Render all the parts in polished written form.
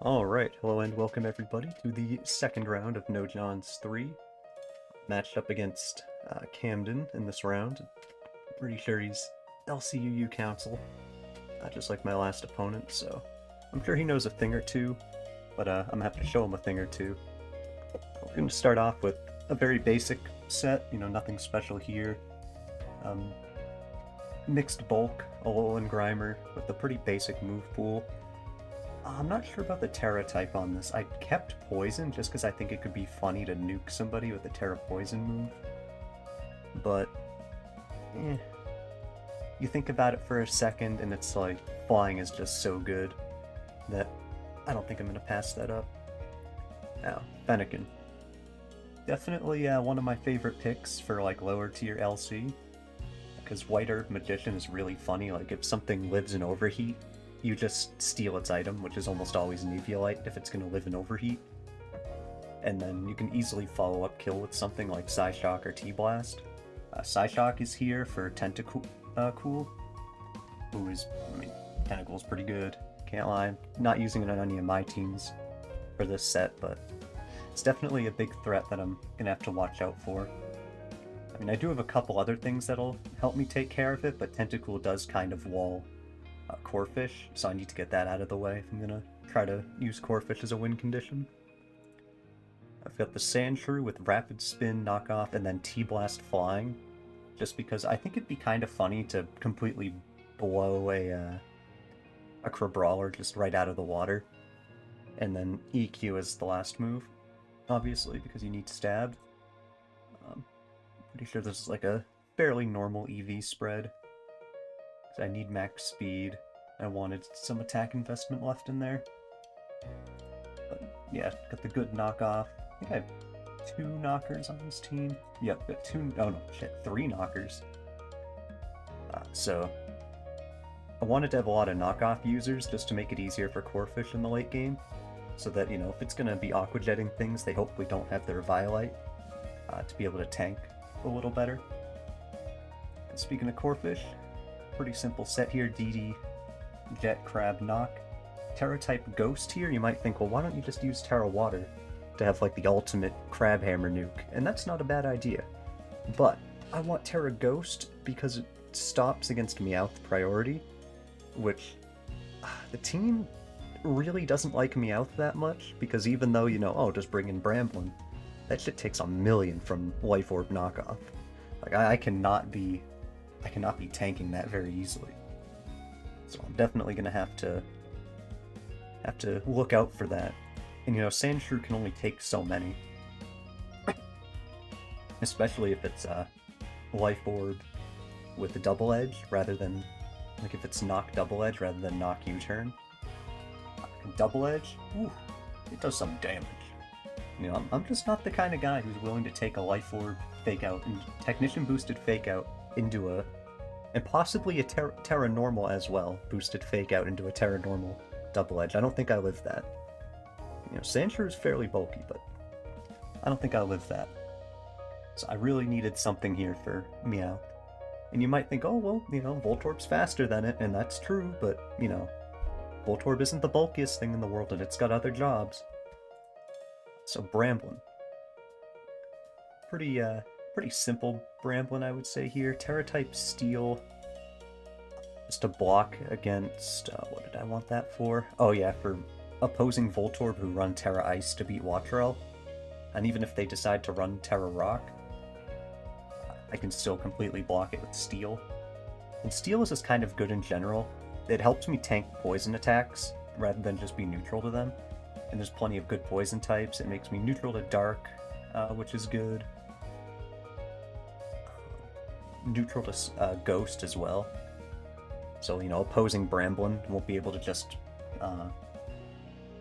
Alright, hello and welcome everybody to the second round of No Johns 3. Matched up against Camden in this round. Pretty sure he's LCUU Council, just like my last opponent, so I'm sure he knows a thing or two, but I'm gonna have to show him a thing or two. We're gonna start off with a very basic set, nothing special here. Mixed bulk, Alolan Grimer, with a pretty basic move pool. I'm not sure about the Terra type on this. I kept Poison just because I think it could be funny to nuke somebody with the Terra Poison move. But, you think about it for a second and it's like, flying is just so good that I don't think I'm going to pass that up. Now, Fennekin. Definitely one of my favorite picks for like lower tier LC. Because White Herb Magician is really funny. Like if something lives in overheat, you just steal its item, which is almost always an Eviolite if it's going to live in overheat. And then you can easily follow up kill with something like Psyshock or T-Blast. Psyshock is here for Tentacool, who is, Tentacle's pretty good, can't lie. Not using it on any of my teams for this set, but it's definitely a big threat that I'm going to have to watch out for. I do have a couple other things that'll help me take care of it, but Tentacool does kind of wall Corphish, so I need to get that out of the way if I'm gonna try to use Corphish as a win condition. I've got the Sandshrew with Rapid Spin, Knockoff, and then T-Blast Flying, just because I think it'd be kind of funny to completely blow a Crabrawler just right out of the water, and then EQ as the last move, obviously, because you need Stab. Pretty sure this is like a fairly normal EV spread. I need max speed. I wanted some attack investment left in there. But yeah, got the good knockoff. I think I have 2 knockers on this team. Yep, got 3 knockers. So I wanted to have a lot of knockoff users just to make it easier for Corphish in the late game. So that, if it's going to be aqua jetting things, they hopefully don't have their Violite to be able to tank a little better. And speaking of Corphish, pretty simple set here. DD, Jet, Crab, Knock. Terra type Ghost here, you might think, well, why don't you just use Terra Water to have like the ultimate Crab Hammer nuke? And that's not a bad idea. But I want Terra Ghost because it stops against Meowth priority, which the team really doesn't like Meowth that much, because even though, oh, just bring in Bramblin, that shit takes a million from Life Orb knockoff. Like, I cannot be tanking that very easily. So I'm definitely gonna have to look out for that. And Sandshrew can only take so many. Especially if it's Life Orb with a double edge rather than, like, if it's Knock double edge rather than Knock U-turn. Double edge, ooh, it does some damage. I'm just not the kind of guy who's willing to take a Life Orb fake out and Technician boosted fake out into a, and possibly a Terra Normal as well, boosted fake out into a Terra Normal double edge. I don't think I live that. Sandshrew is fairly bulky, but I don't think I live that. So I really needed something here for Meowth. And you might think, oh, well, Voltorb's faster than it, and that's true, but, Voltorb isn't the bulkiest thing in the world, and it's got other jobs. So Bramblin. Pretty simple Bramblin, I would say here. Terra type Steel, just to block against, what did I want that for? Oh yeah, for opposing Voltorb who run Terra Ice to beat Waterel. And even if they decide to run Terra Rock, I can still completely block it with Steel. And Steel is just kind of good in general. It helps me tank poison attacks rather than just be neutral to them. And there's plenty of good poison types. It makes me neutral to Dark, which is good. Neutral to Ghost as well. So, opposing Bramblin won't be able to just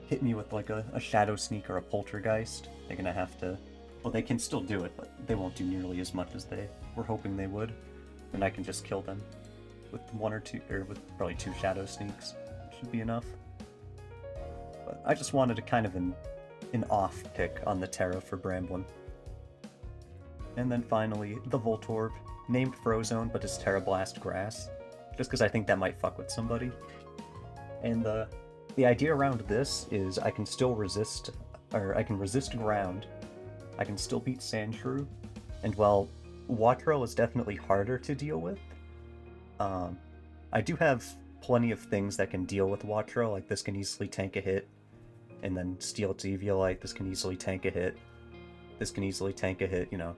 hit me with like a Shadow Sneak or a Poltergeist. They're gonna have to, well, they can still do it, but they won't do nearly as much as they were hoping they would. And I can just kill them with 1 or 2, or with probably 2 Shadow Sneaks. Should be enough. But I just wanted a kind of an off pick on the Terra for Bramblin. And then finally, the Voltorb, named Frozone, but is Terra Blast Grass, just because I think that might fuck with somebody. And the the idea around this is I can still resist, or I can resist ground, I can still beat Sandshrew, and while Wattrel is definitely harder to deal with, I do have plenty of things that can deal with Wattrel, like this can easily tank a hit, and then steal its Eviolite, this can easily tank a hit, this can easily tank a hit, you know,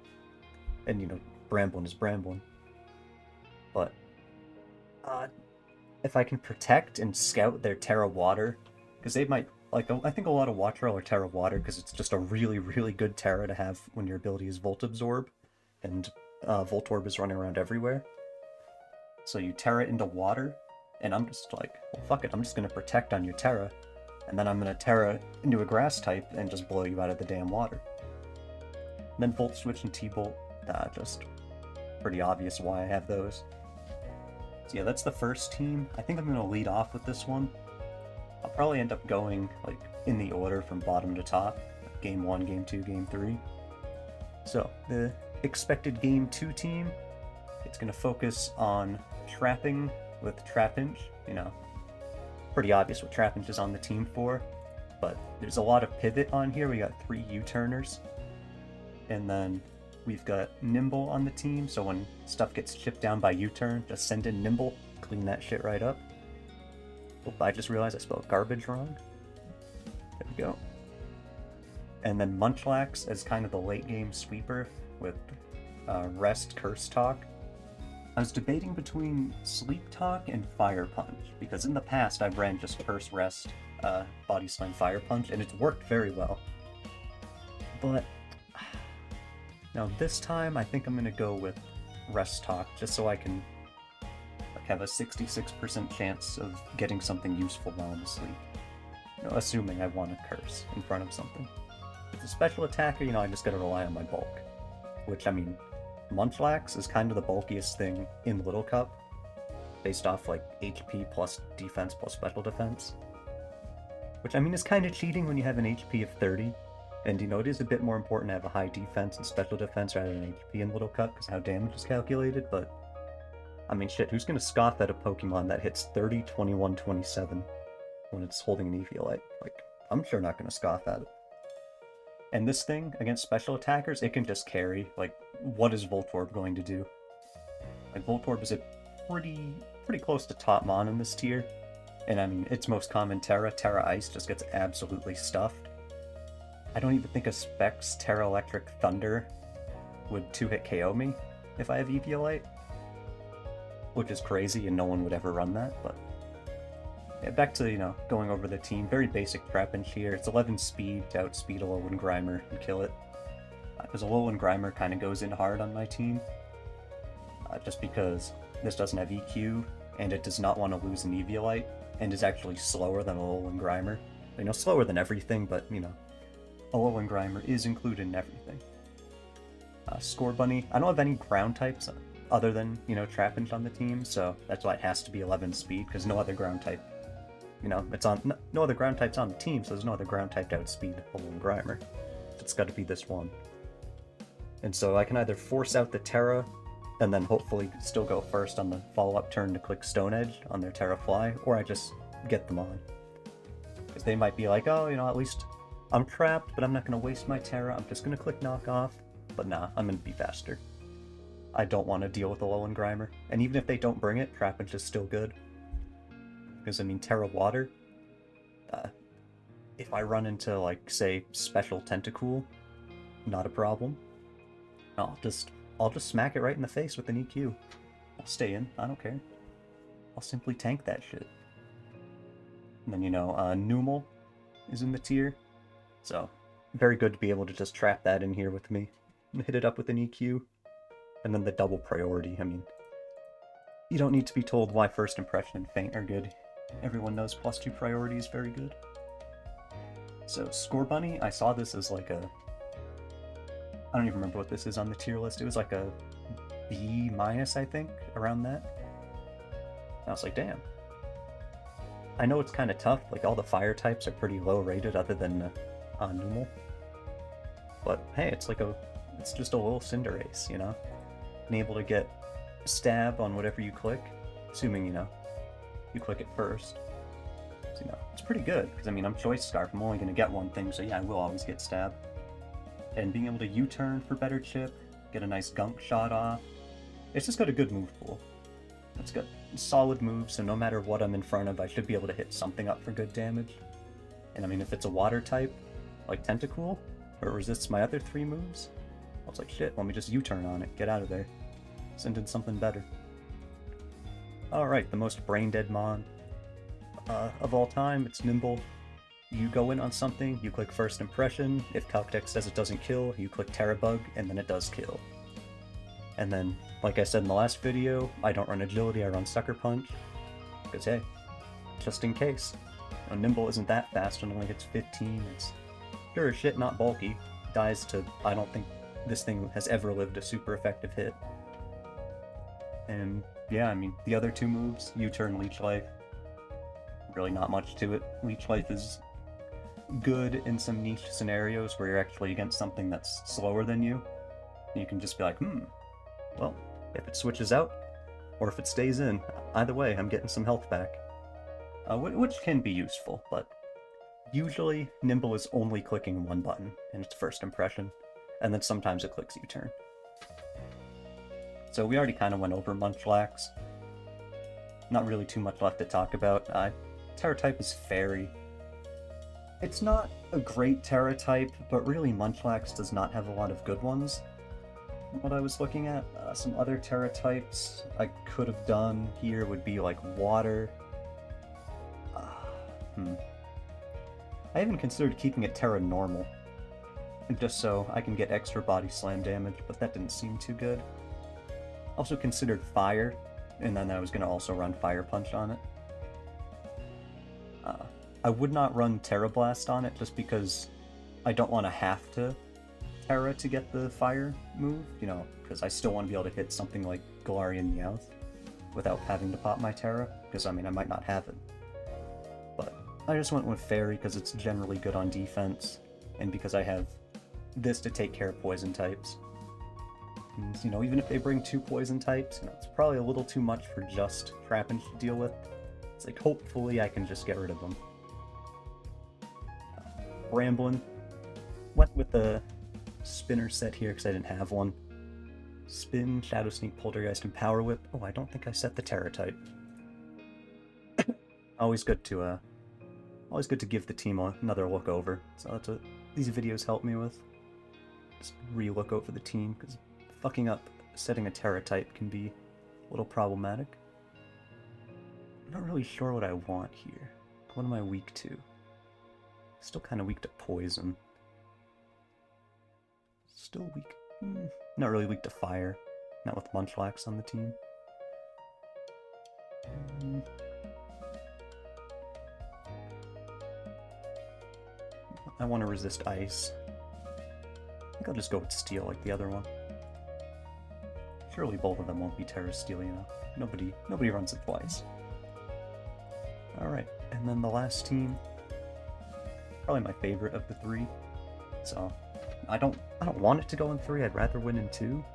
and, you know, Bramblin is Bramblin. But, if I can protect and scout their Terra Water, because they might, like, I think a lot of Wattrel are Terra Water because it's just a really, really good Terra to have when your ability is Volt Absorb, and Voltorb is running around everywhere. So you Terra into water, and I'm just like, well, fuck it, I'm just gonna protect on your Terra, and then I'm gonna Terra into a grass type and just blow you out of the damn water. And then Volt Switch and T-Bolt, just pretty obvious why I have those. So yeah, that's the first team. I think I'm gonna lead off with this one. I'll probably end up going, like, in the order from bottom to top. Game 1, Game 2, Game 3. So, the expected Game 2 team, it's gonna focus on trapping with Trapinch, you know. Pretty obvious what Trapinch is on the team for, but there's a lot of pivot on here. We got 3 U-turners, and then we've got Nimble on the team, so when stuff gets chipped down by U-turn, just send in Nimble, clean that shit right up. Oh, I just realized I spelled garbage wrong. There we go. And then Munchlax as kind of the late game sweeper with Rest, Curse Talk. I was debating between Sleep Talk and Fire Punch, because in the past I've ran just Curse, Rest, Body Slam, Fire Punch, and it's worked very well. But now this time I think I'm going to go with Rest Talk, just so I can have a 66% chance of getting something useful while I'm asleep. You know, assuming I want to curse in front of something. With a special attacker, you know, I just gotta rely on my bulk. Which, I mean, Munchlax is kind of the bulkiest thing in Little Cup, based off, like, HP plus defense plus special defense. Which, I mean, is kind of cheating when you have an HP of 30. And, you know, it is a bit more important to have a high defense and special defense rather than HP in Little Cup, because how damage is calculated, but I mean, shit, who's gonna scoff at a Pokemon that hits 30, 21, 27 when it's holding an Eviolite? Like, I'm sure not gonna scoff at it. And this thing, against special attackers, it can just carry. Like, what is Voltorb going to do? Like, Voltorb is a pretty close to top mon in this tier. And I mean, its most common Terra Ice, just gets absolutely stuffed. I don't even think a Specs Terra Electric Thunder would 2-hit KO me if I have Eviolite. Which is crazy, and no one would ever run that, but yeah, back to, you know, going over the team. Very basic Trapinch here. It's 11 speed to outspeed a Alolan Grimer and kill it. Because Alolan Grimer kind of goes in hard on my team. Just because this doesn't have EQ, and it does not want to lose an Eviolite, and is actually slower than Alolan Grimer. You know, slower than everything, but, you know, Alolan Grimer is included in everything. Scorbunny, I don't have any ground types other than, you know, Trapinch on the team, so that's why it has to be 11 speed, because no other ground type, you know, it's on, no other ground types on the team, so there's no other ground type to outspeed Alolan Grimer. It's got to be this one. And so I can either force out the Terra, and then hopefully still go first on the follow-up turn to click Stone Edge on their Terra Fly, or I just get them on. Because they might be like, oh, you know, at least I'm trapped, but I'm not going to waste my Terra, I'm just going to click Knock Off. But nah, I'm going to be faster. I don't want to deal with Alolan Grimer. And even if they don't bring it, Trapinch is still good. Because, I mean, Terra Water, if I run into, like, say, Special Tentacool, not a problem. I'll just smack it right in the face with an EQ. I'll stay in, I don't care. I'll simply tank that shit. And then, you know, Numel is in the tier. So, very good to be able to just trap that in here with me. And hit it up with an EQ. And then the double priority, I mean, you don't need to be told why First Impression and Feint are good. Everyone knows +2 priority is very good. So, Scorbunny, I saw this as like a... I don't even remember what this is on the tier list. It was like a B-, I think, around that. And I was like, damn. I know it's kind of tough, like all the fire types are pretty low rated other than Numel. But hey, it's just a little Cinderace, you know? And able to get stab on whatever you click, assuming, you know, you click it first. So, you know, it's pretty good, because I mean, I'm Choice Scarf, I'm only going to get one thing, so yeah, I will always get stabbed. And being able to U-turn for better chip, get a nice gunk shot off, it's just got a good move pool. It's got solid moves, so no matter what I'm in front of, I should be able to hit something up for good damage. And I mean, if it's a water type, like Tentacool, or it resists my other 3 moves, I was like, shit, let me just U-turn on it, get out of there. Send in something better. Alright, the most brain-dead mon of all time, it's Nimble. You go in on something, you click First Impression, if Calctech says it doesn't kill, you click Terrabug, and then it does kill. And then, like I said in the last video, I don't run Agility, I run Sucker Punch, because hey, just in case. You know, Nimble isn't that fast and only hits 15, it's sure as shit not bulky, dies to, I don't think this thing has ever lived a super effective hit. And yeah, I mean, the other 2 moves, U-turn, Leech Life, really not much to it. Leech Life is good in some niche scenarios where you're actually against something that's slower than you. You can just be like, well, if it switches out, or if it stays in, either way, I'm getting some health back. Which can be useful, but usually Nimble is only clicking one button in its First Impression, and then sometimes it clicks U-turn. So we already kind of went over Munchlax. Not really too much left to talk about. Terra type is Fairy. It's not a great Terra type, but really Munchlax does not have a lot of good ones. What I was looking at, some other Terra types I could have done here would be like Water. I even considered keeping it Terra Normal, just so I can get extra body slam damage, but that didn't seem too good. Also considered Fire, and then I was going to also run Fire Punch on it. I would not run Terra Blast on it just because I don't want to have to Terra to get the Fire move, you know, because I still want to be able to hit something like Galarian Meowth without having to pop my Terra, because I mean, I might not have it. But I just went with Fairy because it's generally good on defense, and because I have this to take care of poison types. And, you know, even if they bring 2 poison types, you know, it's probably a little too much for just Trapinch to deal with. It's like, hopefully I can just get rid of them. Ramblin'. Went with the spinner set here because I didn't have one. Spin, Shadow Sneak, Poltergeist, and Power Whip. Oh, I don't think I set the Terra type. Always good to give the team another look over. So that's what these videos help me with. Just re-look over the team, because fucking up setting a Terra type can be a little problematic. I'm not really sure what I want here. What am I weak to? Still kind of weak to Poison. Still weak. Not really weak to Fire. Not with Munchlax on the team. I want to resist Ice. I think I'll just go with Steel like the other one. Surely both of them won't be Terra Steel, you know. Nobody runs it twice. Alright, and then the last team. Probably my favorite of the 3. So I don't want it to go in 3, I'd rather win in 2.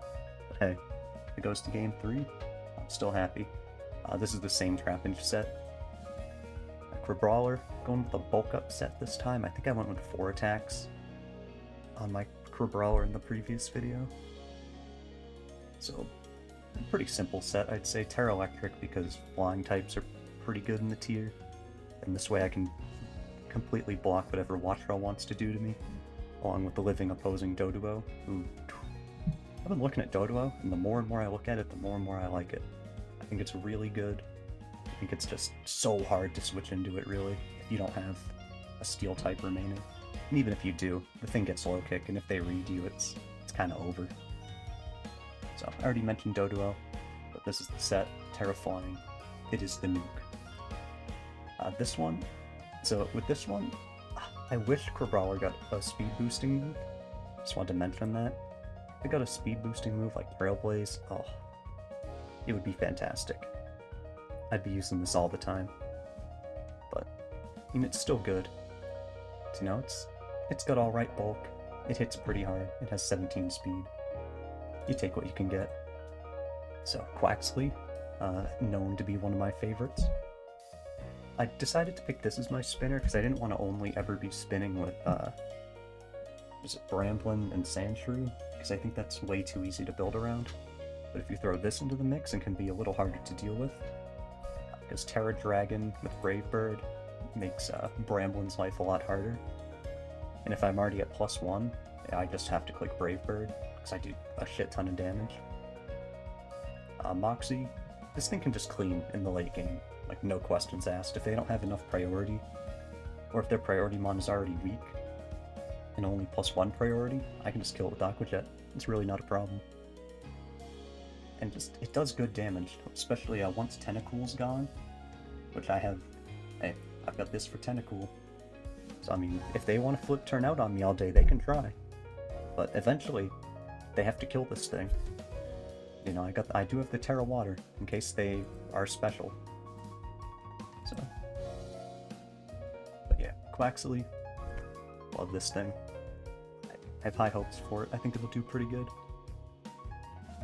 But hey, if it goes to game 3, I'm still happy. This is the same Trapinch set. Crabrawler, going with a bulk up set this time. I think I went with 4 attacks on my Crabrawler in the previous video. So, pretty simple set, I'd say. Terra Electric because flying types are pretty good in the tier. And this way I can completely block whatever Wattrel wants to do to me, along with the living opposing Doduo, who... I've been looking at Doduo, and the more and more I look at it, the more and more I like it. I think it's really good. I think it's just so hard to switch into it, really, if you don't have a Steel type remaining. And even if you do, the thing gets low kick, and if they read you, it's kind of over. So, I already mentioned Doduo, but this is the set, Terra Flying. It is the nuke. This one, so with this one, I wish Crabrawler got a speed boosting move. Just wanted to mention that. If it got a speed boosting move like Trailblaze, oh, it would be fantastic. I'd be using this all the time. But, I mean, it's still good. So, you know, it's got alright bulk. It hits pretty hard. It has 17 speed. You take what you can get. So, Quaxley, known to be one of my favorites. I decided to pick this as my spinner because I didn't want to only ever be spinning with, is it Bramblin and Sandshrew? Because I think that's way too easy to build around. But if you throw this into the mix, it can be a little harder to deal with. Because Terra Dragon with Brave Bird makes Bramblin's life a lot harder. And if I'm already at +1, I just have to click Brave Bird, because I do a shit ton of damage. Moxie, this thing can just clean in the late game, like no questions asked. If they don't have enough priority, or if their priority mon is already weak, and only +1 priority, I can just kill it with Aqua Jet. It's really not a problem. And just, it does good damage, especially once Tentacool's gone, which I have. Hey, I've got this for Tentacool. So I mean, if they want to flip turn out on me all day, they can try. But eventually, they have to kill this thing. You know, I do have the Terra Water, in case they are special. So. But yeah, Quaxley. Love this thing. I have high hopes for it. I think it'll do pretty good.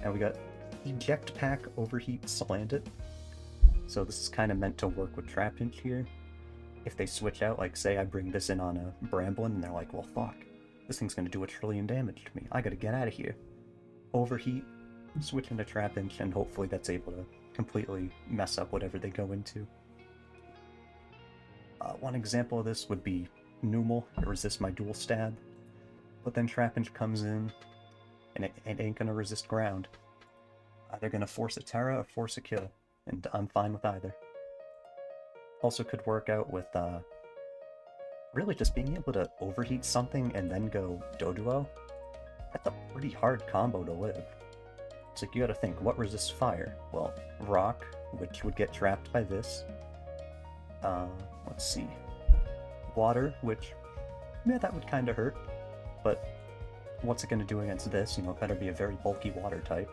And we got Eject Pack, Overheat, Slandit. So this is kind of meant to work with Trapinch here. If they switch out, like say I bring this in on a Bramblin, and they're like, well fuck, this thing's gonna do 1 trillion damage to me. I gotta get out of here. Overheat, switch into Trapinch, and hopefully that's able to completely mess up whatever they go into. One example of this would be Numel. It resists my dual stab. But then Trapinch comes in, and it ain't gonna resist ground. They're gonna force a Terra or force a kill, and I'm fine with either. Also could work out with, really just being able to overheat something and then go Doduo. That's a pretty hard combo to live. It's like, you gotta think, what resists fire? Well, Rock, which would get trapped by this. Let's see. Water, which, yeah, that would kinda hurt. But what's it gonna do against this? You know, it better be a very bulky water type.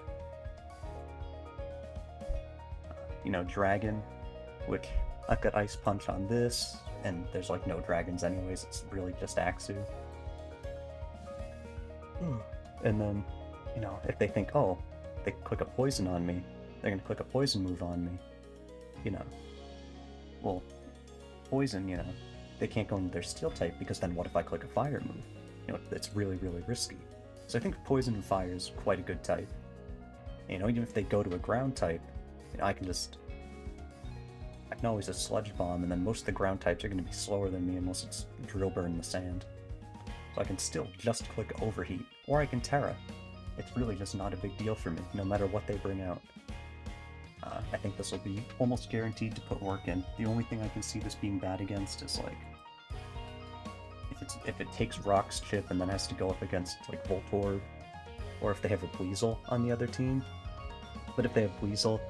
You know, Dragon, which I've got Ice Punch on this, and there's like no dragons anyways, it's really just Axu. And then, you know, if they think, oh, they click a poison on me, they're gonna click a poison move on me. You know, well, poison, you know, they can't go into their steel type, because then what if I click a fire move? You know, it's really, really risky. So I think poison and fire is quite a good type. You know, even if they go to a ground type, you know, I can always just Sludge Bomb, and then most of the ground types are going to be slower than me unless it's Drill Burn in the sand. So I can still just click Overheat, or I can Terra. It's really just not a big deal for me, no matter what they bring out. I think this will be almost guaranteed to put work in. The only thing I can see this being bad against is like, if it takes Rock's chip and then has to go up against like Voltorb, or if they have a Weasel on the other team. But if they have Weasel,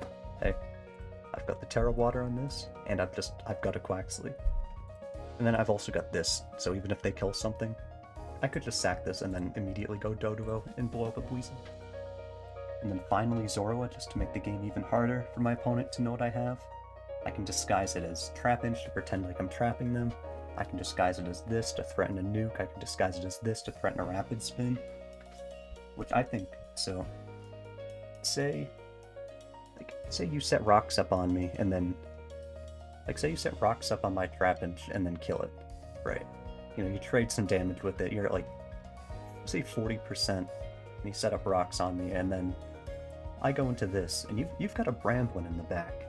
hey, I've got the Terra Water on this, and I've got a Quaxley. And then I've also got this, so even if they kill something, I could just sack this and then immediately go Doduo and blow up a Weasel. And then finally Zorua, just to make the game even harder for my opponent to know what I have. I can disguise it as Trapinch to pretend like I'm trapping them. I can disguise it as this to threaten a nuke. I can disguise it as this to threaten a rapid spin. Which I think, so, say you set rocks up on me, and then, like, say you set rocks up on my Trapinch and then kill it, right? You know, you trade some damage with it, you're at, like, say 40%, and you set up rocks on me, and then I go into this, and you've got a Bramblin in the back,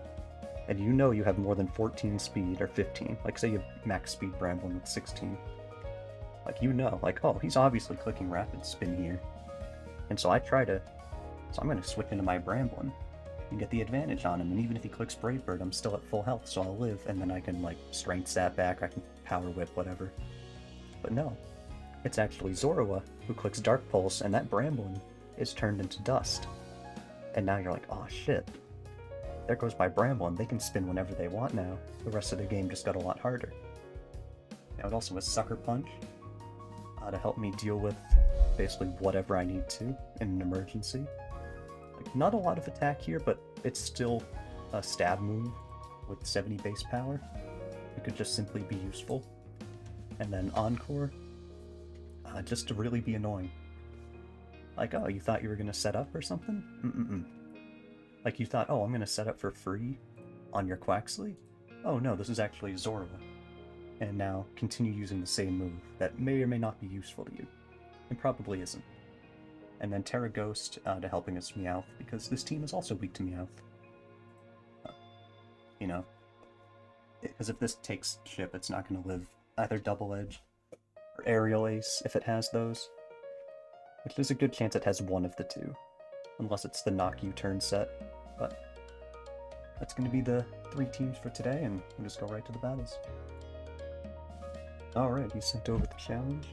and you know you have more than 14 speed, or 15, like, say you have max speed Bramblin with 16. Like, you know, like, oh, he's obviously clicking rapid spin here. And so I'm gonna switch into my Bramblin and get the advantage on him, and even if he clicks Brave Bird, I'm still at full health, so I'll live, and then I can, like, Strength Sap back, I can Power Whip, whatever. But no, it's actually Zorua who clicks Dark Pulse, and that Bramblin is turned into dust. And now you're like, oh shit, there goes my Bramblin, they can spin whenever they want now. The rest of the game just got a lot harder. Now it also has Sucker Punch, to help me deal with basically whatever I need to in an emergency. Like, not a lot of attack here, but it's still a stab move with 70 base power. It could just simply be useful. And then Encore, just to really be annoying. Like, oh, you thought you were gonna set up or something? Like, you thought, oh, I'm gonna set up for free on your Quaxley? oh no, this is actually Zorla. And now continue using the same move that may or may not be useful to you. It probably isn't. And then Terra Ghost to helping us Meowth, because this team is also weak to Meowth. You know, because if this takes chip, it's not going to live either Double Edge or Aerial Ace if it has those. Which there's a good chance it has one of the two. Unless it's the Knock You turn set. But that's going to be the 3 teams for today, and we'll just go right to the battles. Alright, he sent over the challenge.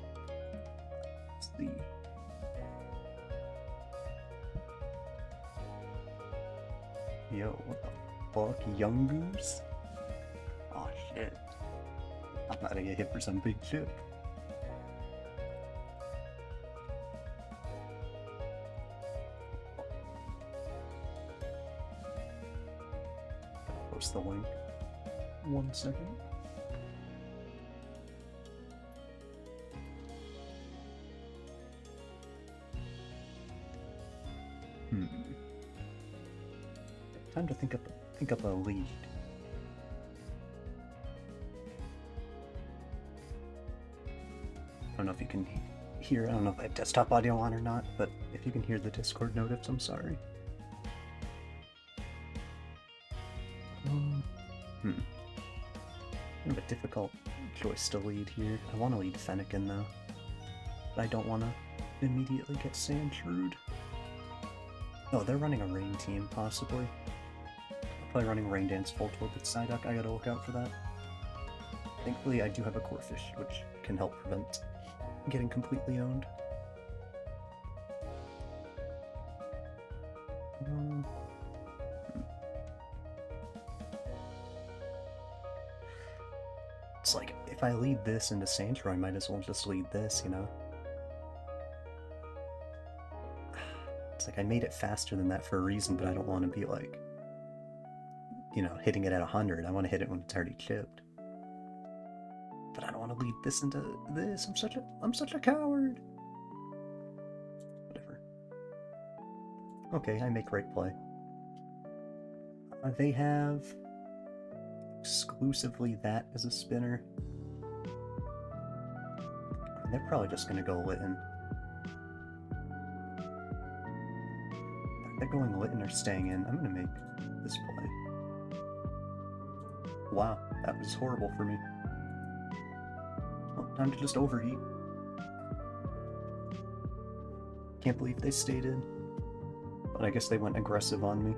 Let's see. Yo, what the fuck? Young Goose? Oh shit. I'm about to get hit for some big chip. Post the link. 1 second. Time to think up a lead. I don't know if you can hear, I don't know if I have desktop audio on or not, but if you can hear the Discord notifs, I'm sorry. Kind of a difficult choice to lead here. I want to lead Fennekin though, but I don't want to immediately get sand shrewd. Oh, they're running a rain team, possibly. Probably running Rain Dance full tilted Psyduck. I gotta look out for that. Thankfully, I do have a Corphish, which can help prevent getting completely owned. It's like, if I lead this into Sandshrew, I might as well just lead this, you know? It's like I made it faster than that for a reason, but I don't want to be like, you know, hitting it at 100. I want to hit it when it's already chipped. But I don't want to lead this into this. I'm such a coward. Whatever. Okay, I make right play. They have exclusively that as a spinner. They're probably just gonna go Litten. If they're going Litten or staying in, I'm gonna make this play. Wow, that was horrible for me. Well, time to just overheat. Can't believe they stayed in. But I guess they went aggressive on me.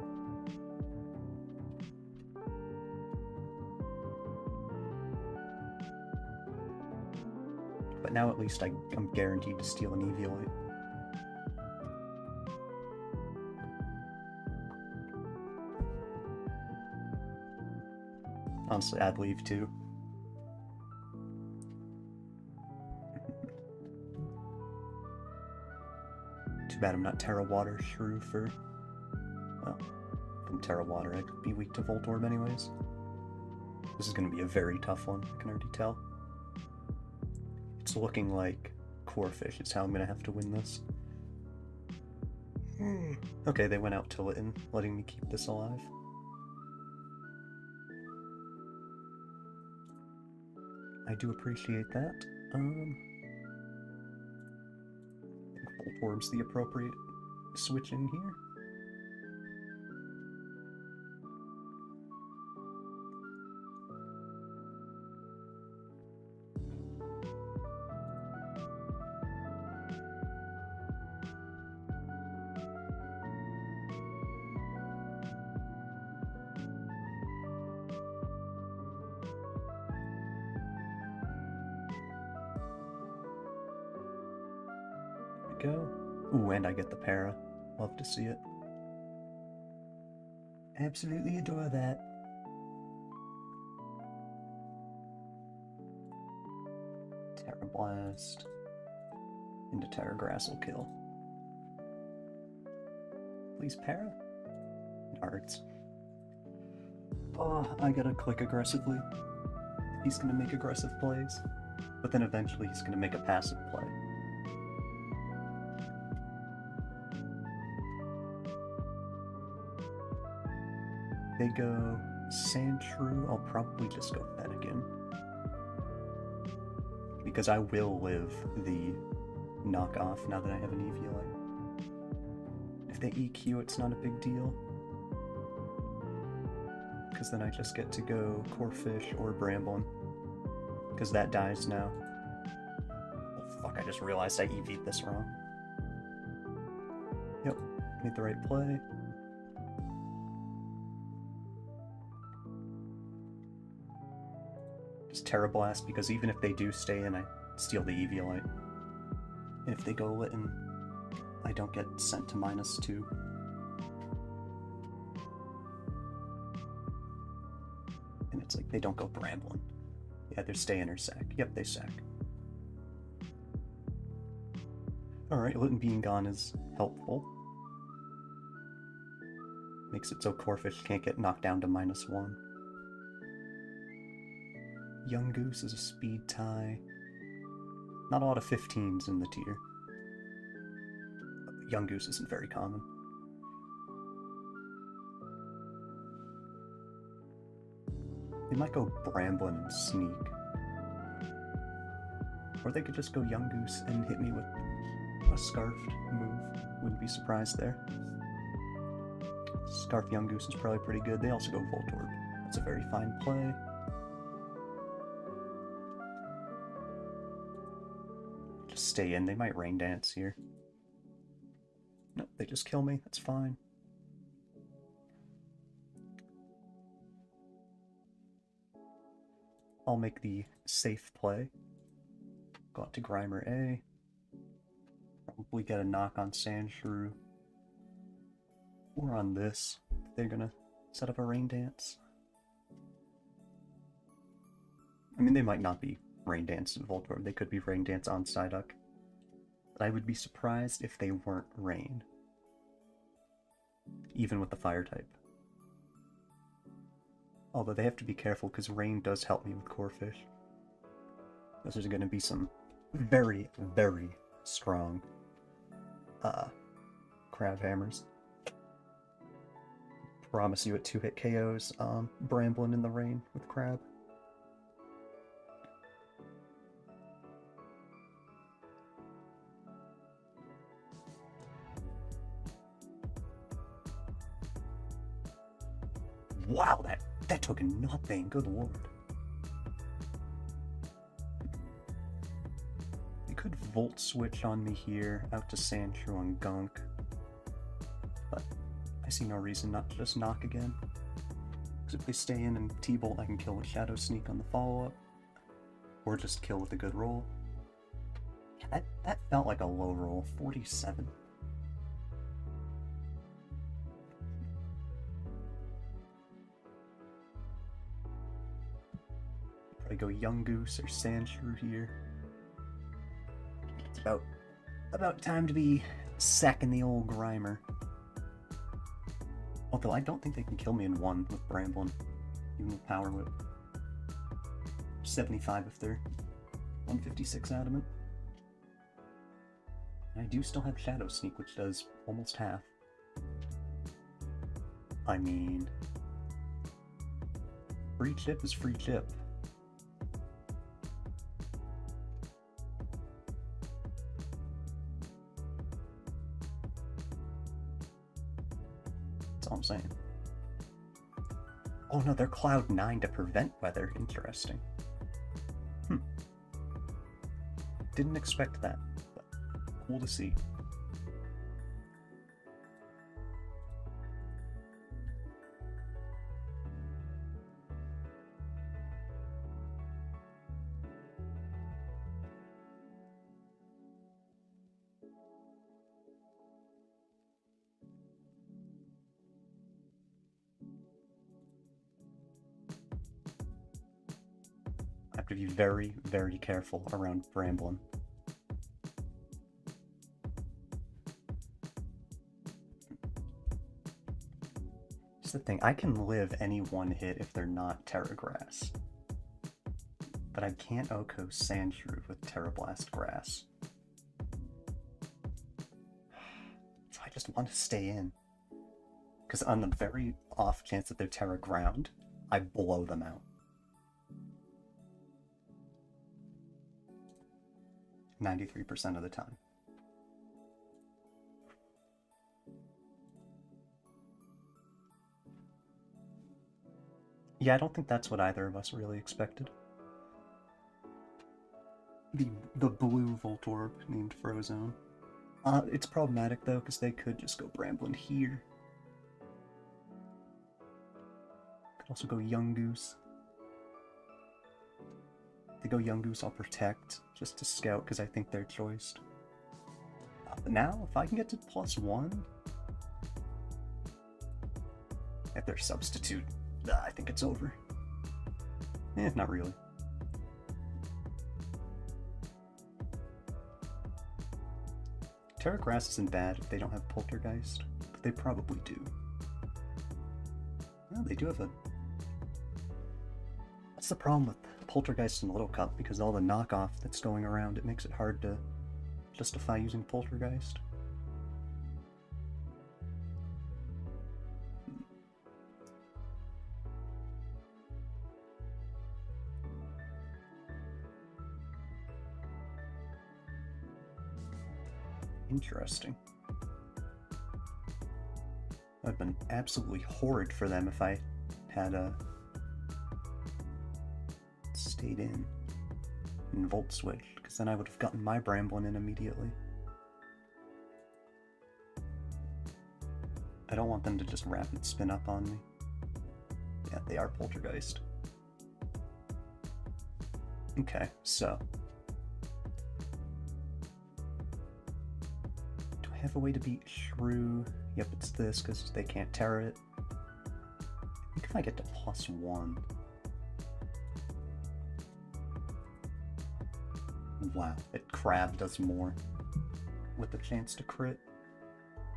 But now at least I'm guaranteed to steal an Eviolite. Honestly, I'd leave too. Too bad I'm not Terra Water Shrew for... Well, if I'm Terra Water, I could be weak to Voltorb anyways. This is going to be a very tough one, I can already tell. It's looking like Corphish is how I'm going to have to win this. Okay, they went out to Litten, letting me keep this alive. I do appreciate that. I think Voltorb's the appropriate switch in here. Go. Ooh, and I get the para. Love to see it. Absolutely adore that. Terra Blast. Into Terra Grass will kill. Please para? Darts. Oh, I gotta click aggressively. He's gonna make aggressive plays. But then eventually he's gonna make a passive play. They go Sandshrew, I'll probably just go Fennekin. Because I will live the knockoff now that I have an Eviolite. If they EQ, it's not a big deal. Because then I just get to go Corefish or Bramblin. Because that dies now. Oh fuck, I just realized I EV'd this wrong. Yep, made the right play. Just Terrablast, because even if they do stay in, I steal the Eviolite. And if they go Litten, I don't get sent to -2. And it's like, they don't go Bramblin. Yeah, they're staying or sack. Yep, they sack. Alright, Litten being gone is helpful. Makes it so Corefish can't get knocked down to -1. Young Goose is a speed tie. Not a lot of 15s in the tier. Young Goose isn't very common. They might go Bramblin and Sneak. Or they could just go Young Goose and hit me with a Scarfed move. Wouldn't be surprised there. Scarf Young Goose is probably pretty good. They also go Voltorb. That's a very fine play. Just stay in. They might Rain Dance here. Nope, they just kill me. That's fine. I'll make the safe play. Go out to Grimer A. Probably get a knock on Sandshrew. Or on this. They're gonna set up a Rain Dance. I mean, they might not be Rain Dance in Voltorb. They could be Rain Dance on Psyduck. But I would be surprised if they weren't Rain. Even with the Fire type. Although they have to be careful because Rain does help me with Corefish. Those are going to be some very, very strong Crab Hammers. Promise you it 2-hit KOs Bramblin in the Rain with Crab. Wow, that took nothing, good lord. They could Volt Switch on me here, out to Sandshrew and Gunk. But I see no reason not to just knock again. Because if they stay in and T-Bolt, I can kill with Shadow Sneak on the follow-up. Or just kill with a good roll. Yeah, that felt like a low roll, 47. Probably go Young Goose or Sandshrew here. It's about time to be sacking the old Grimer. Although I don't think they can kill me in one with Bramblin, even with Power Whip. 75 if they're 156 adamant. And I do still have Shadow Sneak, which does almost half. I mean, free chip is free chip. That's all I'm saying. Oh no, they're Cloud 9 to prevent weather. Interesting. Didn't expect that, but cool to see. I have to be very, very careful around Bramblin. Here's the thing, I can live any one hit if they're not Terra Grass. But I can't Oko Sandshrew with Terra Blast Grass. So I just want to stay in. Because on the very off chance that they're Terra Ground, I blow them out. 93% of the time. Yeah, I don't think that's what either of us really expected. The blue Voltorb named Frozone. It's problematic though, because they could just go Bramblin here. Could also go Young Goose. If they go Young Goose, I'll protect, just to scout, because I think they're choiced. But now, if I can get to +1... If they're substitute, I think it's over. Not really. Terra Grass isn't bad if they don't have Poltergeist, but they probably do. Well, they do have a... That's the problem with Poltergeist in Little Cup, because all the knockoff that's going around, it makes it hard to justify using Poltergeist. Interesting. That would have been absolutely horrid for them if I had stayed in and Volt Switch, because then I would have gotten my Bramblin in immediately. I don't want them to just rapid spin up on me. Yeah, they are Poltergeist. Okay, so... do I have a way to beat Shrew? Yep, it's this, because they can't Terra it. I think if I get to +1... Wow, Crab does more with the chance to crit,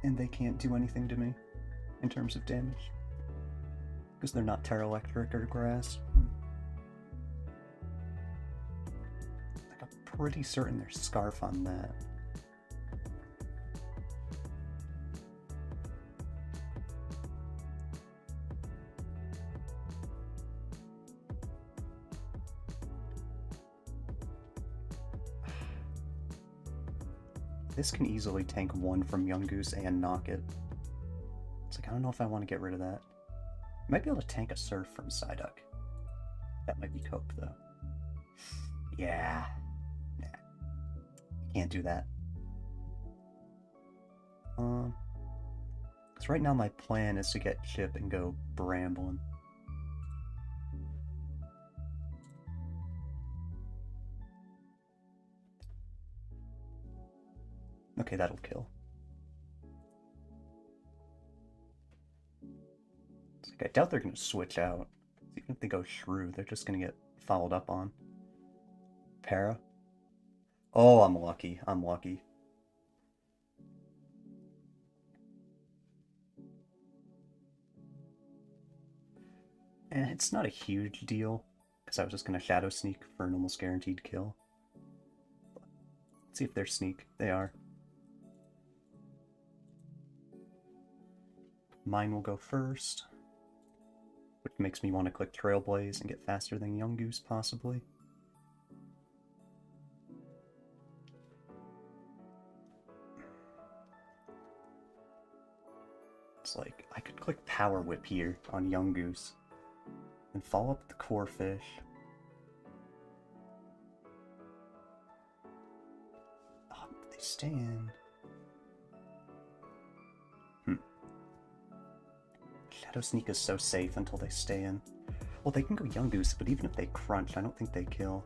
and they can't do anything to me in terms of damage because they're not Terra Electric or Grass. Like, I'm pretty certain there's Scarf on that. This can easily tank one from Young Goose and knock it. It's like, I don't know if I want to get rid of that. I might be able to tank a Surf from Psyduck. That might be Cope, though. Yeah. Nah. Can't do that. Because right now my plan is to get Chip and go Bramblin. Okay, that'll kill. It's like, I doubt they're going to switch out. Even if they go Shrew, they're just going to get followed up on. Para? Oh, I'm lucky. I'm lucky. And it's not a huge deal, because I was just going to Shadow Sneak for an almost guaranteed kill. Let's see if they're Sneak. They are. Mine will go first, which makes me want to click Trailblaze and get faster than Young Goose, possibly. It's like, I could click Power Whip here on Young Goose, and follow up with the Core Fish. Oh, they stay in. Shadow Sneak is so safe until they stay in. Well, they can go Young Goose, but even if they crunch, I don't think they kill.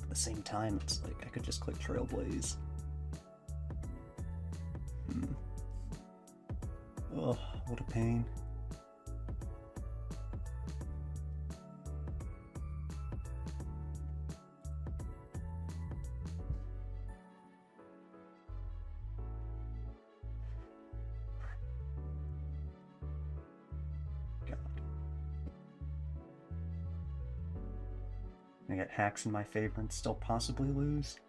At the same time, it's like, I could just click Trailblaze. Oh, what a pain. I get hacks in my favor and still possibly lose.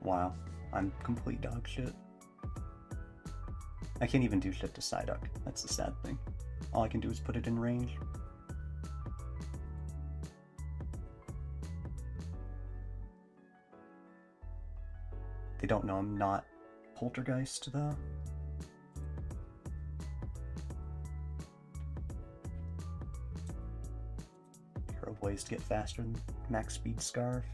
Wow, I'm complete dog shit. I can't even do shit to Psyduck. That's the sad thing. All I can do is put it in range. They don't know I'm not Poltergeist, though. Here are ways to get faster than max speed Scarf.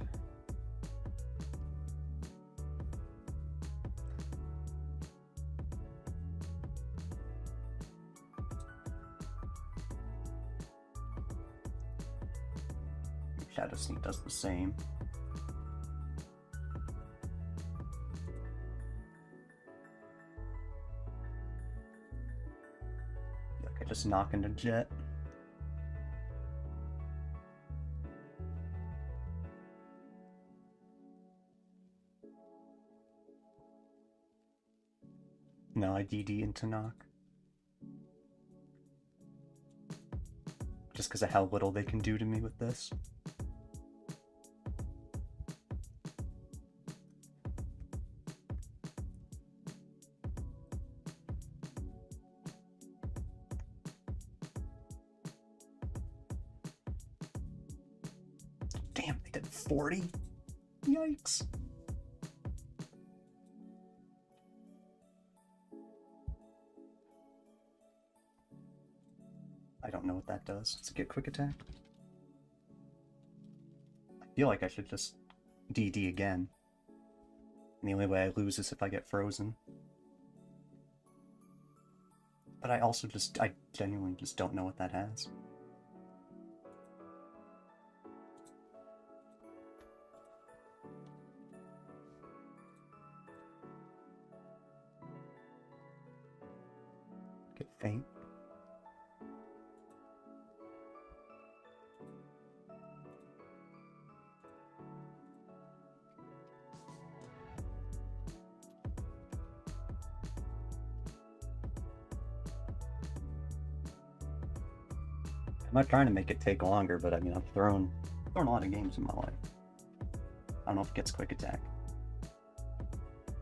Shadow Sneak does the same. Yuck, I just knock into Jet. No, I DD into knock. Just because of how little they can do to me with this. Damn, they did 40? Yikes. I don't know what that does. Does it get quick attack? I feel like I should just DD again. And the only way I lose is if I get frozen. But I genuinely just don't know what that has. Get faint. I'm not trying to make it take longer, but I mean, I've thrown a lot of games in my life. I don't know if it gets quick attack.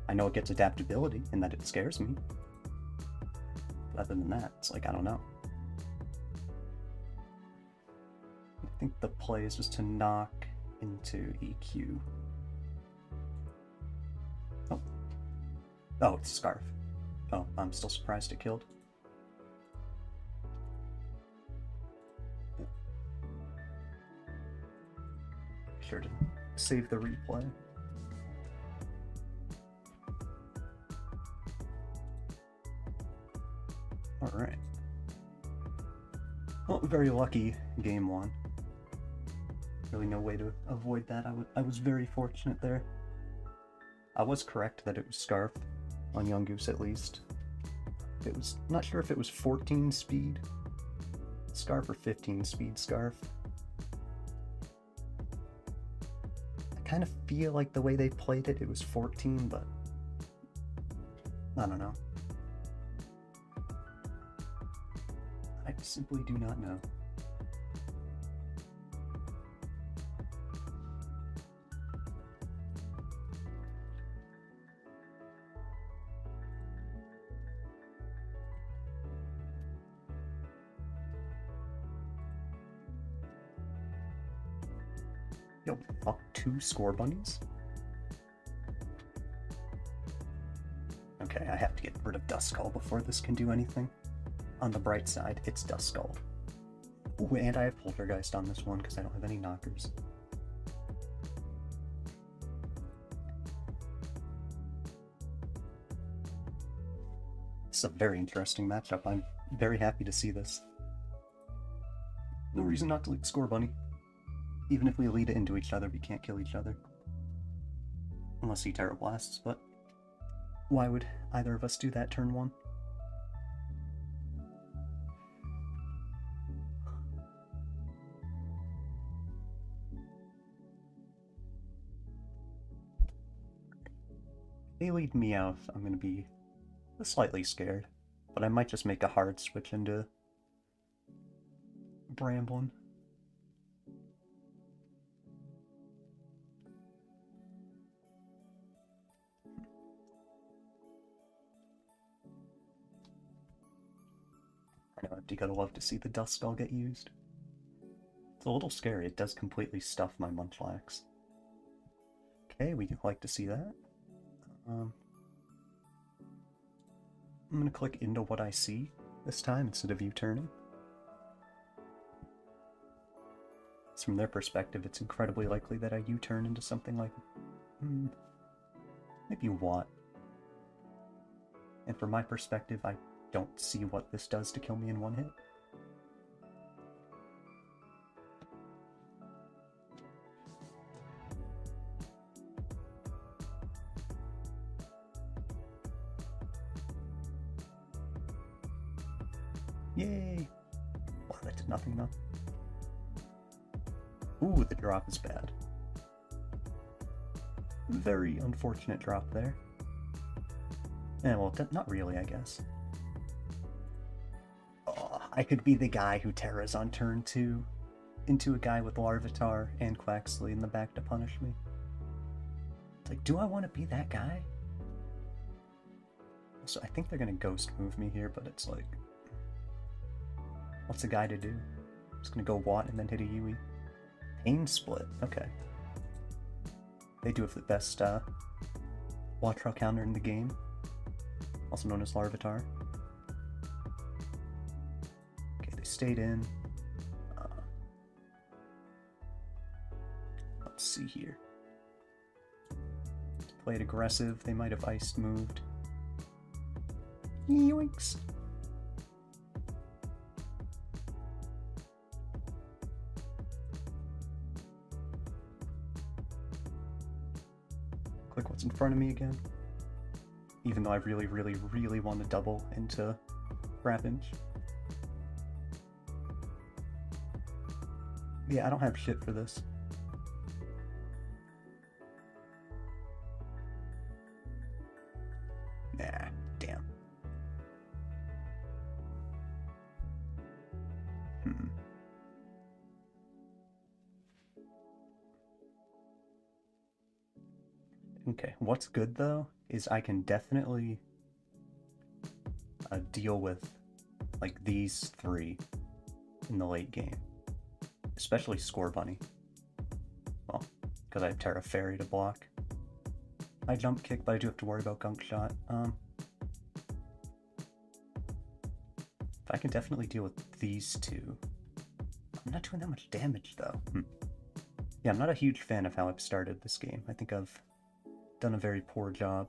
I know it gets adaptability in that it scares me. But other than that, it's like, I don't know. I think the play is just to knock into EQ. Oh. Oh, it's Scarf. Oh, I'm still surprised it killed. Sure to save the replay. Alright. Well, very lucky game one. Really no way to avoid that. I was very fortunate there. I was correct that it was Scarf, on Young Goose at least. It was, not sure if it was 14 speed Scarf or 15 speed Scarf. I kind of feel like the way they played it, it was 14, but I don't know. I simply do not know. Yo, fuck, 2 score bunnies? Okay, I have to get rid of Duskull before this can do anything. On the bright side, it's Duskull. Ooh, and I have Poltergeist on this one because I don't have any knockers. This is a very interesting matchup. I'm very happy to see this. No reason not to lead Score Bunny. Even if we lead it into each other, we can't kill each other. Unless he Terra Blasts, but why would either of us do that turn 1? They lead Meowth, I'm gonna be slightly scared, but I might just make a hard switch into Bramblin. You gotta love to see the dust skull get used. It's a little scary. It does completely stuff my Munchlax. Okay, we like to see that. I'm gonna click into what I see this time instead of U-turning. So from their perspective, it's incredibly likely that I U-turn into something like maybe Watt. And from my perspective, I don't see what this does to kill me in one hit. Yay! Wow, that did nothing though. Ooh, the drop is bad. Very unfortunate drop there. Yeah, well, not really, I guess. Oh, I could be the guy who Terras on turn 2 into a guy with Larvitar and Quaxley in the back to punish me. It's like, do I want to be that guy? So I think they're gonna ghost move me here, but it's like, what's a guy to do? I'm just gonna go Watt and then hit a Yui. Pain Split, okay. They do have the best Wattrel counter in the game, also known as Larvitar. Okay, they stayed in. Let's see here. Played aggressive, they might have iced moved. Yoinks! Click what's in front of me again. Even though I really, really, really want to double into Rapinch. Yeah, I don't have shit for this. Nah, damn. Okay, what's good though is I can definitely deal with like these three in the late game, especially Score Bunny. Well, because I have Terra Fairy to block. I jump kick, but I do have to worry about Gunk Shot. I can definitely deal with these two. I'm not doing that much damage though. Yeah, I'm not a huge fan of how I've started this game. I think I've done a very poor job.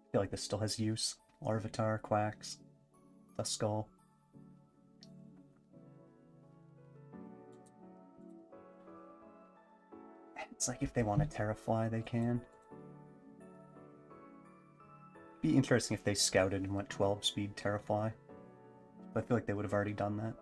I feel like this still has use. Larvitar, Quacks, the Skull. It's like if they want to Terrafly, they can. Be interesting if they scouted and went 12 speed Terrafly. But I feel like they would have already done that.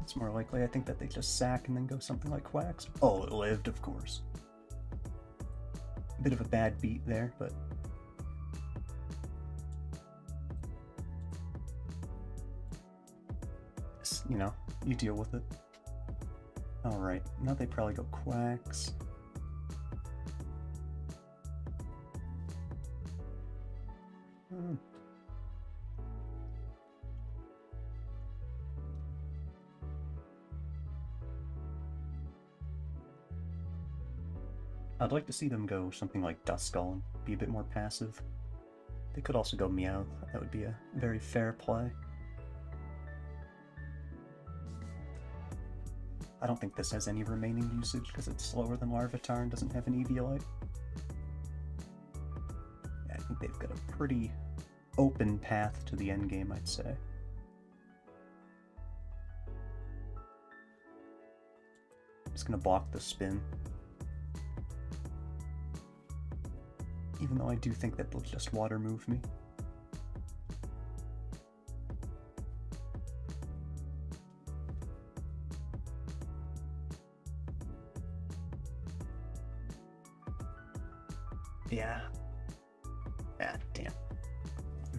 It's more likely, I think, that they just sack and then go something like Quacks. Oh, it lived, of course. A bit of a bad beat there, but... you know, you deal with it. Alright, now they probably go Quacks. I'd like to see them go something like Duskull and be a bit more passive. They could also go Meowth. That would be a very fair play. I don't think this has any remaining usage because it's slower than Larvitar and doesn't have an Eviolite. Yeah, I think they've got a pretty open path to the endgame, I'd say. I'm just gonna block the spin. Even though I do think that they'll just water move me. Yeah. Ah, damn.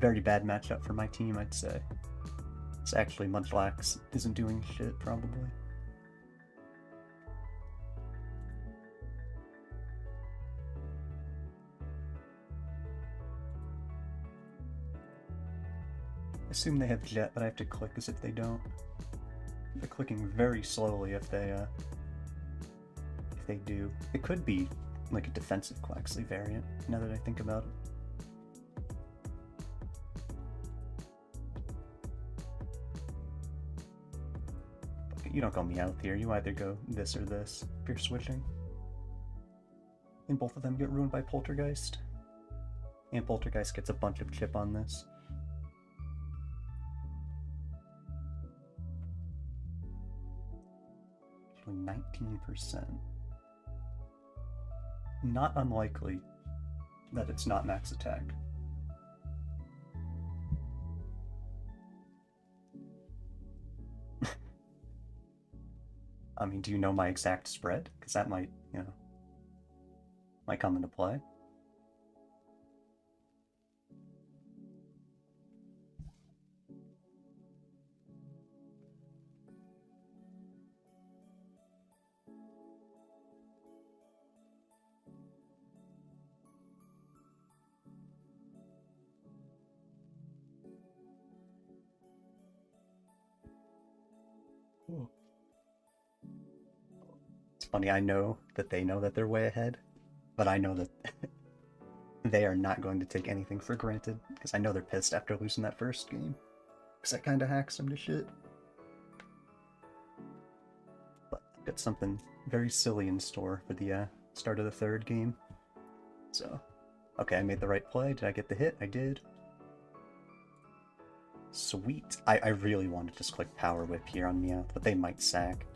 very bad matchup for my team, I'd say. It's actually Mudflax isn't doing shit, probably. I assume they have Jet, but I have to click as if they don't. They're clicking very slowly if they do. It could be like a defensive Quaxley variant, now that I think about it. You don't go Meowth here, you either go this or this if you're switching. And both of them get ruined by Poltergeist. And Poltergeist gets a bunch of chip on this. Actually 19%. Not unlikely that it's not max attack. I mean, do you know my exact spread? Because that might, you know, might come into play. Ooh. It's funny, I know that they know that they're way ahead, but I know that they are not going to take anything for granted, because I know they're pissed after losing that first game, because that kind of hacks them to shit. But I've got something very silly in store for the start of the third game. So, okay, I made the right play. Did I get the hit? I did. Sweet. I really want to just click Power Whip here on Meowth, but they might sack.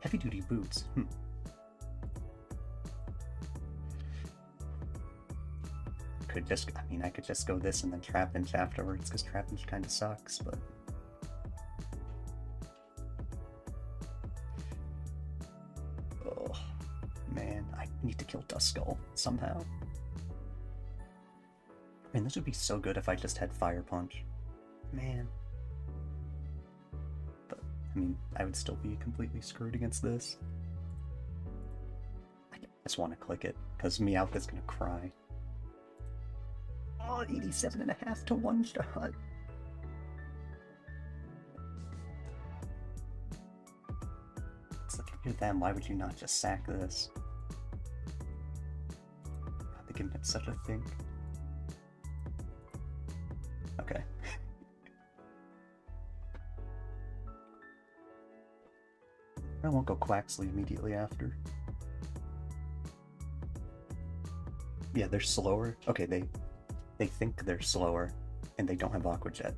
Heavy Duty Boots. Could just, I mean, I could just go this and then Trapinch afterwards, because Trapinch kind of sucks, but... Oh, man, I need to kill Duskull somehow. I mean, this would be so good if I just had Fire Punch. Man. But, I mean, I would still be completely screwed against this. I just want to click it, because Meowth is going to cry. Oh, 87.5 to one shot. It's like, if you're them, why would you not just sack this? God, they give it such a think. Okay. I won't go Quaxley immediately after. Yeah, they're slower. Okay, they think they're slower, and they don't have Aqua Jet.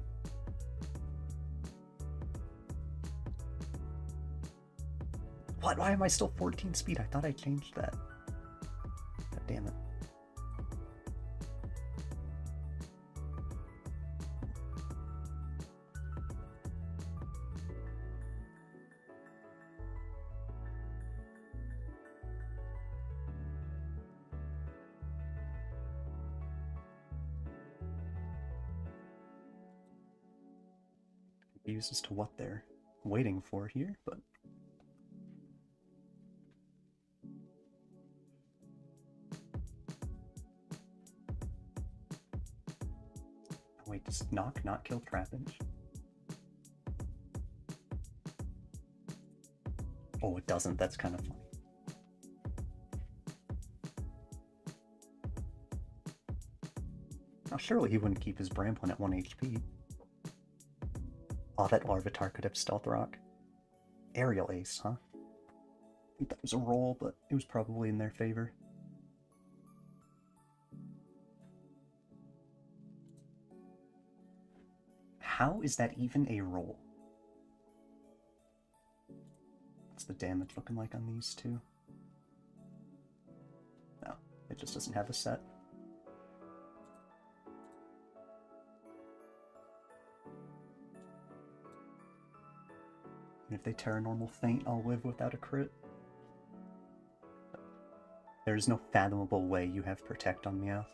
What? Why am I still 14 speed? I thought I changed that. God damn it. Confused as to what they're waiting for here, but wait, does Knock not kill Trapinch? Oh, it doesn't. That's kind of funny. Now, surely he wouldn't keep his Bramblin at 1 HP. Oh, that Larvitar could have Stealth Rock. Aerial Ace, huh? I think that was a roll, but it was probably in their favor. How is that even a roll? What's the damage looking like on these two? No, it just doesn't have a set. And if they Terranormal Feint, I'll live without a crit. There is no fathomable way you have Protect on Meowth.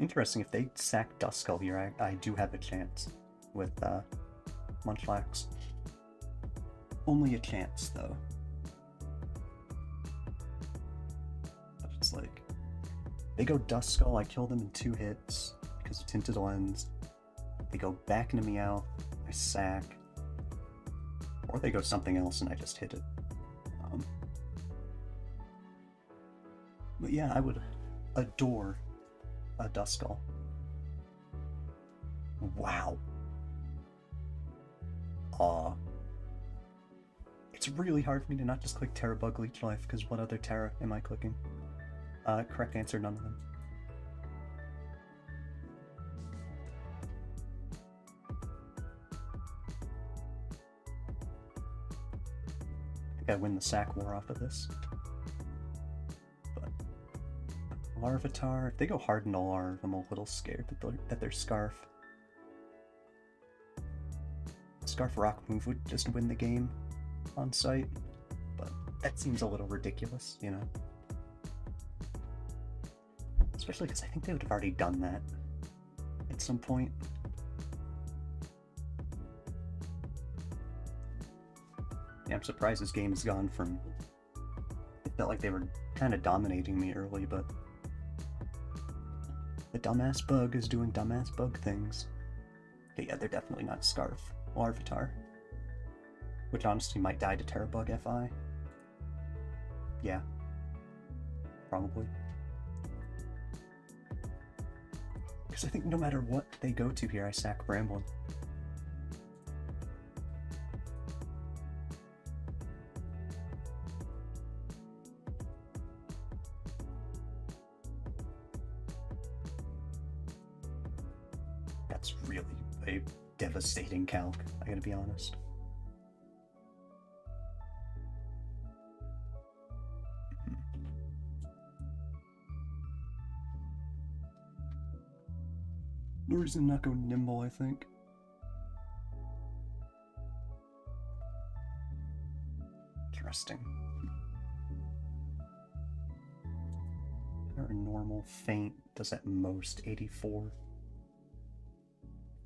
Interesting, if they sack Duskull here, I do have a chance with Munchlax. Only a chance, though. But it's like, they go Duskull, I kill them in 2 hits because of Tinted Lens. They go back into Meowth, I sack. Or they go something else and I just hit it. But yeah, I would adore a Duskull. Wow. It's really hard for me to not just click Terra Bug Leech Life, because what other Terra am I clicking? Correct answer, none of them. I think I win the sack war off of this. But Larvitar, if they go hard into Larv, I'm a little scared that their Scarf. Scarf Rock move would just win the game on site, but that seems a little ridiculous, you know? Especially because I think they would have already done that at some point. Yeah, I'm surprised this game has gone from... It felt like they were kind of dominating me early, but... The dumbass bug is doing dumbass bug things. Okay, yeah, they're definitely not Scarf. Larvitar. Which honestly might die to Terra Bug FI. Yeah. Probably. Because I think no matter what they go to here, I sack Bramblin. That's really a devastating calc, I gotta be honest. No reason to not go Nimble, I think. Interesting. Our normal feint does at most 84.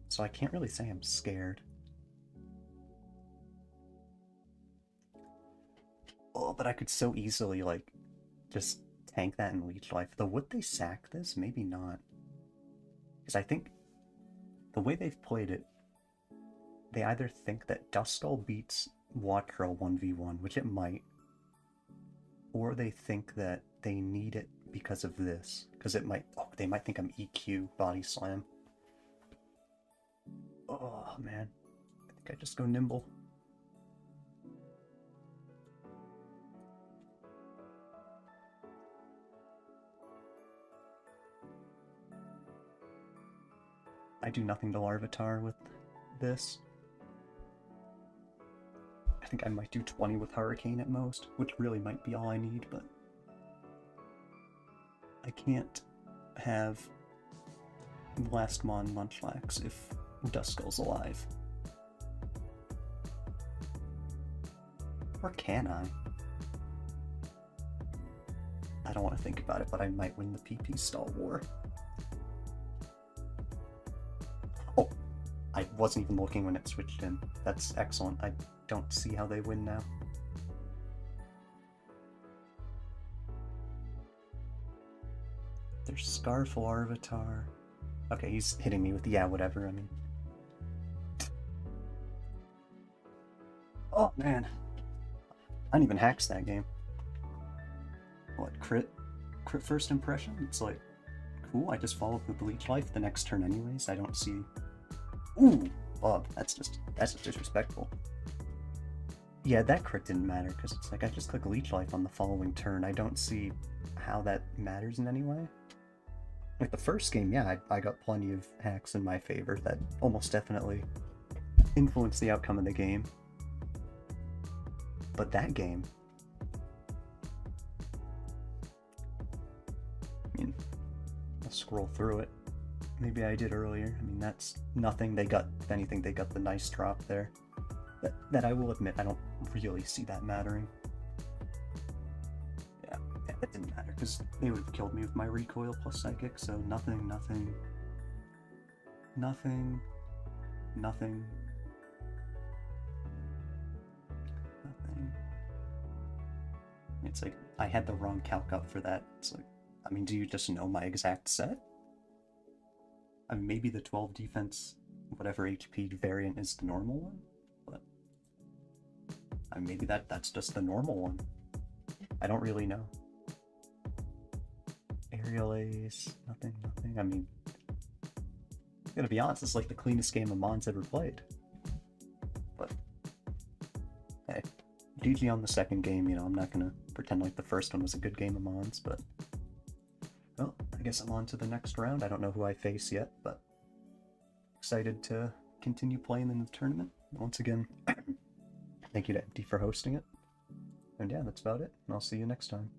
So I can't really say I'm scared. Oh, but I could so easily, like, just tank that in Leech Life. Though would they sack this? Maybe not. Because I think the way they've played it, they either think that Duskull beats Wattrel 1v1, which it might, or they think that they need it because of this. Because it might, oh, they might think I'm EQ Body Slam. Oh, man. I think I just go Nimble. I do nothing to Larvitar with this. I think I might do 20 with Hurricane at most, which really might be all I need, but I can't have Last Mon Munchlax if Duskull's alive. Or can I? I don't want to think about it, but I might win the PP stall war. Oh, I wasn't even looking when it switched in. That's excellent. I don't see how they win now. There's Scarf Larvitar. Okay, he's hitting me with the yeah, whatever, I mean. Oh, man. I didn't even hacks that game. What, crit? Crit first impression? It's like, cool, I just followed the Bleach Life the next turn anyways. I don't see... Ooh! Oh, that's just disrespectful. Yeah, that crit didn't matter, because it's like, I just click Leech Life on the following turn. I don't see how that matters in any way. Like, the first game, yeah, I got plenty of hacks in my favor that almost definitely influenced the outcome of the game. But that game... I mean, I'll scroll through it. Maybe I did earlier. I mean, that's nothing. They got, if anything, they got the nice drop there. That I will admit, I don't really see that mattering. Yeah, Yeah, that didn't matter, because they would have killed me with my recoil plus psychic, so nothing, nothing, nothing, nothing, nothing. It's like, I had the wrong calc up for that. It's like, I mean, do you just know my exact set? I mean, maybe the 12 defense, whatever HP variant is the normal one, but I mean, maybe that's just the normal one. I don't really know. Aerial Ace, nothing, nothing. I mean, I'm gonna be honest, it's like the cleanest game of Mons ever played. But hey, GG on the second game, you know, I'm not gonna pretend like the first one was a good game of Mons, but well, I guess I'm on to the next round. I don't know who I face yet, but excited to continue playing in the tournament. Once again, thank you to Empty for hosting it. And yeah, that's about it. And I'll see you next time.